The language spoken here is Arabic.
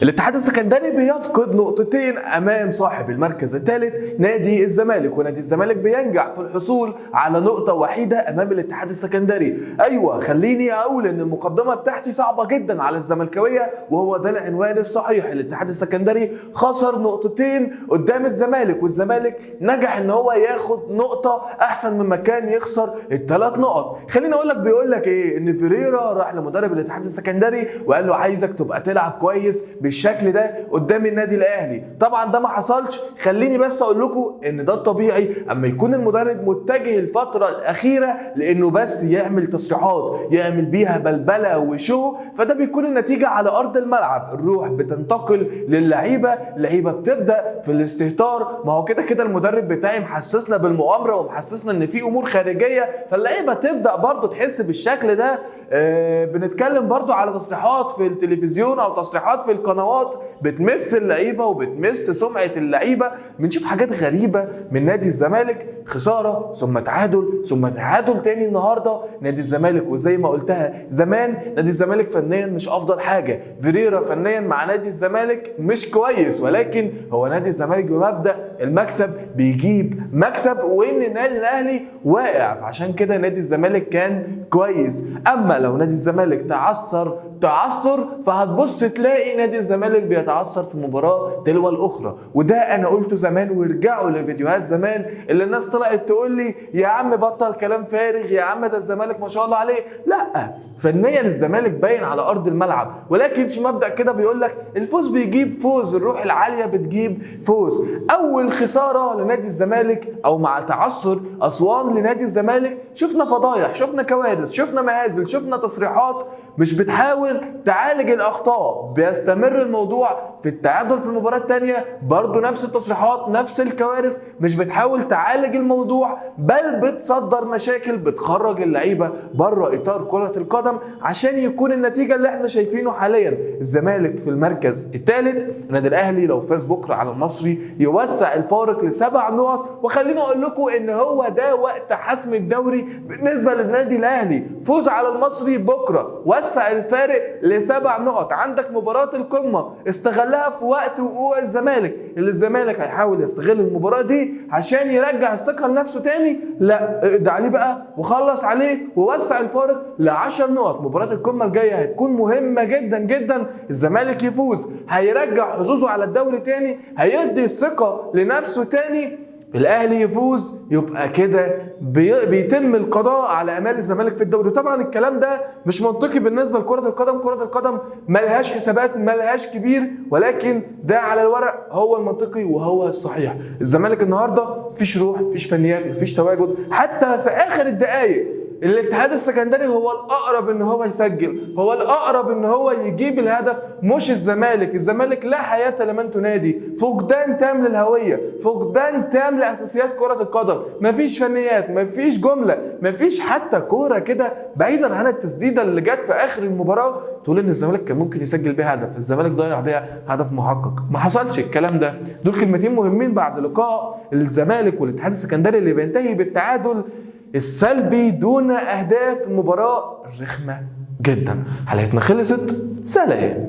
الاتحاد السكندري بيفقد نقطتين امام صاحب المركز الثالث نادي الزمالك، ونادي الزمالك بينجح في الحصول على نقطة وحيدة امام الاتحاد السكندري. ايوه، خليني اقول ان المقدمة بتاعتي صعبة جدا على الزملكاوية، وهو ده العنوان الصحيح. الاتحاد السكندري خسر نقطتين قدام الزمالك، والزمالك نجح ان هو ياخد نقطة احسن مما كان يخسر الثلاث نقط. خليني اقول لك بيقول لك ايه، ان فيريرا راح لمدرب الاتحاد السكندري وقال له عايزك تبقى تلعب كويس بالشكل ده قدام النادي الاهلي. طبعا ده ما حصلش. خليني بس اقول لكم ان ده الطبيعي اما يكون المدرب متجه الفتره الاخيره لانه بس يعمل تصريحات يعمل بيها بلبله وشو، فده بيكون النتيجه على ارض الملعب. الروح بتنتقل للعيبه، اللعيبه بتبدا في الاستهتار. ما هو كده كده المدرب بتاعي محسسنا بالمؤامره ومحسسنا ان في امور خارجيه، فاللعيبه تبدا برضو تحس بالشكل ده. بنتكلم برضو على تصريحات في التلفزيون او تصريحات في القنوات بتمس اللعيبه وبتمس سمعه اللعيبه. بنشوف حاجات غريبه من نادي الزمالك، خساره ثم تعادل ثم تعادل تاني النهارده نادي الزمالك. وزي ما قلتها زمان، نادي الزمالك فنيا مش افضل حاجه، فيريرا فنيا مع نادي الزمالك مش كويس، ولكن هو نادي الزمالك بمبدا المكسب بيجيب مكسب، وان النادي الاهلي واقع، فعشان كده نادي الزمالك كان كويس. اما لو نادي الزمالك تعثر فهتبص تلاقي نادي الزمالك بيتعثر في المباراه تلو الاخرى. وده انا قلته زمان، وارجعوا لفيديوهات زمان اللي الناس طلعت تقول لي يا عم بطل كلام فارغ، يا عم ده الزمالك ما شاء الله عليه. لا، فنيا الزمالك باين على ارض الملعب، ولكن في مبدا كده بيقول لك الفوز بيجيب فوز، الروح العاليه بتجيب فوز. اول خساره لنادي الزمالك او مع تعثر اسوان لنادي الزمالك، شفنا فضايح، شفنا كوارث، شفنا مهازل، شفنا تصريحات مش بتحاول تعالج الاخطاء. بيستمر الموضوع في التعادل في المباراه الثانيه، برضو نفس التصريحات نفس الكوارث، مش بتحاول تعالج الموضوع، بل بتصدر مشاكل، بتخرج اللعيبه بره اطار كره القدم عشان يكون النتيجه اللي احنا شايفينه حاليا. الزمالك في المركز الثالث، النادي الاهلي لو فاز بكره على المصري يوسع الفارق ل7 نقط. وخليني اقول لكم ان هو ده وقت حسم الدوري بالنسبه للنادي الاهلي. فوز على المصري بكره وسع الفارق ل7 نقط. عندك مباراه القمه استغلها في وقت وقوع الزمالك، اللي الزمالك هيحاول يستغل المباراه دي عشان يرجع الثقه لنفسه تاني. لا، اقضي عليه بقى وخلص عليه ووسع الفارق ل10 نقط. مباراه القمه الجايه هتكون مهمه جدا جدا. الزمالك يفوز هيرجع حظوظه على الدوري تاني، هيدي الثقه لنفسه تاني. الاهلي يفوز يبقى كده بيتم القضاء على امال الزمالك في الدوري. طبعا الكلام ده مش منطقي بالنسبه لكره القدم، كره القدم ملهاش حسابات، ملهاش كبير، ولكن ده على الورق هو المنطقي وهو الصحيح. الزمالك النهارده مفيش روح، مفيش فنيات، مفيش تواجد. حتى في اخر الدقائق الاتحاد السكندري هو الاقرب ان هو يسجل، هو الاقرب ان هو يجيب الهدف، مش الزمالك. الزمالك لا حياه لمن تنادي، فقدان تام للهويه، فقدان تام لاساسيات كره القدم. مفيش فنيات، مفيش جمله، مفيش حتى كوره كده بعيدا عن التسديده اللي جت في اخر المباراه تقول ان الزمالك كان ممكن يسجل بيها هدف. الزمالك ضيع بيها هدف محقق. ما حصلش الكلام ده. دول كلمتين مهمين بعد لقاء الزمالك والاتحاد السكندري اللي بينتهي بالتعادل السلبي دون اهداف، مباراه رخمه جدا. حلقتنا خلصت، سلام.